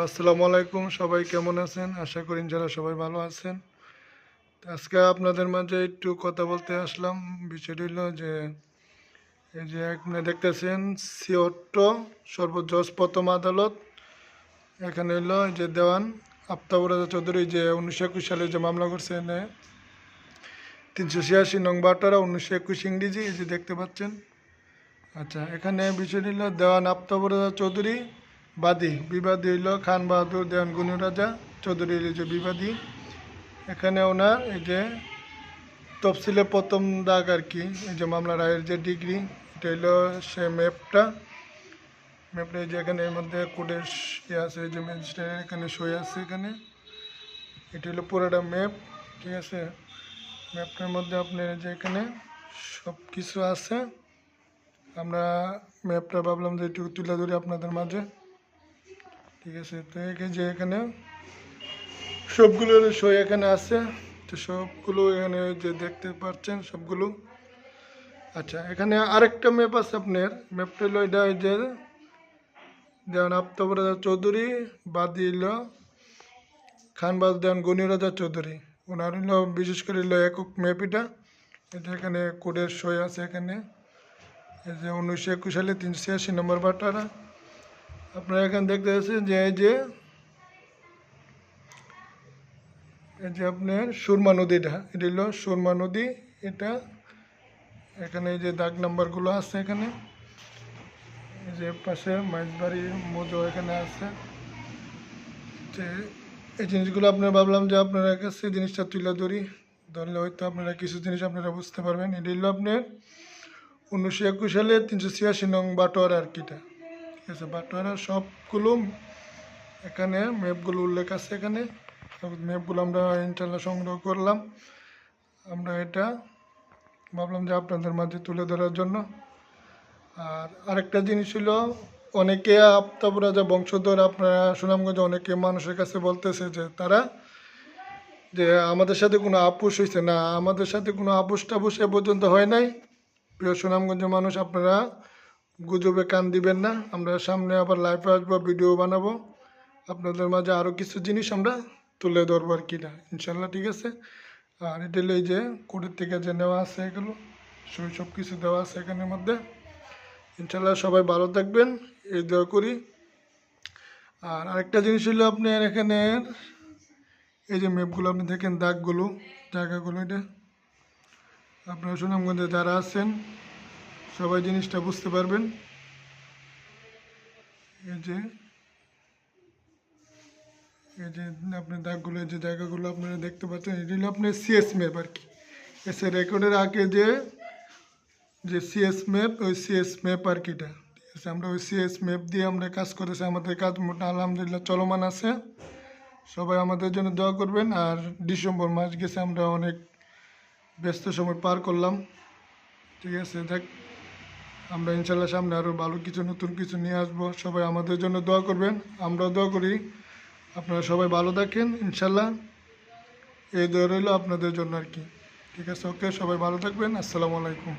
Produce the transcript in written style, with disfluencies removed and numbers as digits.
আসসালামু আলাইকুম। সবাই কেমন আছেন? আশা করি যারা সবাই ভালো আছেন। তো আজকে আপনাদের মাঝে একটু কথা বলতে আসলাম। বিষয়টি হলো যে এই যে আপনি দেখতেছেন সিওট্ট সর্বোচ্চ জজ প্রথম আদালত, এখানে হলো এই যে দেওয়ান আফতাবুর রাজা চৌধুরী যে 1921 সালে যে মামলা করছে, এনে 386 নং 12 1921 ইংরেজি, এই যে দেখতে পাচ্ছেন। আচ্ছা, এখানে বিষয়টি হলো দেওয়ান আফতাবুর রাজা চৌধুরী বিবাদী হইল খান বাহাদুর দেওয়ান গুণী রাজা চৌধুরী, এই যে বিবাদী। এখানে ওনার এই যে তফসিলে প্রথম দাগ আর কি, এই যে মামলা রায়ের যে ডিগ্রি, এটা হইলো সে ম্যাপটা এই যে এখানে এর মধ্যে কোর্টের ইয়ে আছে, এই যে ম্যাজিস্ট্রেটের এখানে সই আছে, এখানে এটা হলো পুরোটা ম্যাপ। ঠিক আছে, ম্যাপটার মধ্যে আপনার যে এখানে সব কিছু আছে। আমরা ম্যাপটা ভাবলাম যে একটু তুলে ধরি আপনাদের মাঝে। ঠিক আছে, তো যে এখানে সবগুলোর সই এখানে আছে, তো সবগুলো এখানে যে দেখতে পাচ্ছেন সবগুলো। আচ্ছা, এখানে আরেকটা ম্যাপ আছে আপনার, ম্যাপটা হলো এটা এই যে দেওয়ান আফতাবুর রাজা চৌধুরী বাদী হইল খান বাহাদুর দেওয়ান গনি রাজা চৌধুরী, ওনার হইল বিশেষ করে হইল একক ম্যাপ এটা। এটা এখানে কোডের সই আছে, এখানে এই যে 1921 সালে 386 নম্বর বাটারা। আপনারা এখানে দেখতে পাচ্ছেন যে এই যে আপনার সুরমা নদীটা, এটা হলো সুরমা নদী এটা। এখানে এই যে দাগ নাম্বারগুলো আছে, এখানে এই যে পাশে মাইজবাড়ি মজো এখানে আছে। যে এই জিনিসগুলো আপনারা ভাবলাম যে আপনারা কাছে জিনিসটা তুলে ধরলে হয়তো আপনারা কিছু জিনিস আপনারা বুঝতে পারবেন। এটা হলো আপনার 1921 সালে 386 নং বাটোয়ারা আর কিটা। ঠিক আছে, বাটোয়ারার সবগুলো এখানে ম্যাপগুলো উল্লেখ আছে। এখানে ম্যাপগুলো আমরা ইনশাল্লাহ সংগ্রহ করলাম। আমরা এটা ভাবলাম যে আপনাদের মাঝে তুলে ধরার জন্য। আর আরেকটা জিনিস হলো, অনেকে আফতাবুর রাজা বংশধর আপনারা সুনামগঞ্জে অনেকে মানুষের কাছে বলতেছে যে তারা যে আমাদের সাথে কোনো আপোষ হয়েছে না, আমাদের সাথে কোনো আপোষ টাপুষ এ পর্যন্ত হয় নাই। প্রিয় সুনামগঞ্জের মানুষ, আপনারা গুজবে কান দিবেন না। আমরা সামনে আবার লাইভে আসবো, ভিডিও বানাবো, আপনাদের মাঝে আরও কিছু জিনিস আমরা তুলে ধরবো আর কি না, ইনশাল্লাহ। ঠিক আছে, আর এটা এই যে কোর্টের থেকে যে নেওয়া আছে, এগুলো সব কিছু দেওয়া আছে এখানের মধ্যে। ইনশাল্লাহ সবাই ভালো থাকবেন, এই দোয়া করি। আর আরেকটা জিনিস হলো আপনার এখানে এই যে ম্যাপগুলো আপনি দেখেন, দাগগুলো জায়গাগুলো, এটা আপনারা সুনামগঞ্জে যারা আছেন সবাই জিনিসটা বুঝতে পারবেন। এই যে আপনি দাগগুলো, যে জায়গাগুলো আপনারা দেখতে পাচ্ছেন, এটি হলো আপনার সিএস ম্যাপ আর কি। এসে রেকর্ডের আগে যে সিএস ম্যাপ, ওই সিএস ম্যাপ আর কি এটা। ঠিক আছে, আমরা ওই সিএস ম্যাপ দিয়ে আমরা কাজ করেছি। আমাদের কাজ মোটা আলহামদুলিল্লাহ চলমান আছে। সবাই আমাদের জন্য দোয়া করবেন। আর ডিসেম্বর মাস গেছে, আমরা অনেক ব্যস্ত সময় পার করলাম। ঠিক আছে, দেখ আমরা ইনশাল্লাহ সামনে আরও ভালো কিছু নতুন কিছু নিয়ে আসবো। সবাই আমাদের জন্য দোয়া করবেন, আমরাও দোয়া করি। আপনারা সবাই ভালো থাকেন ইনশাল্লাহ, এই দোয়া রইল আপনাদের জন্য আর কি। ঠিক আছে, ওকে, সবাই ভালো থাকবেন। আসসালামু আলাইকুম।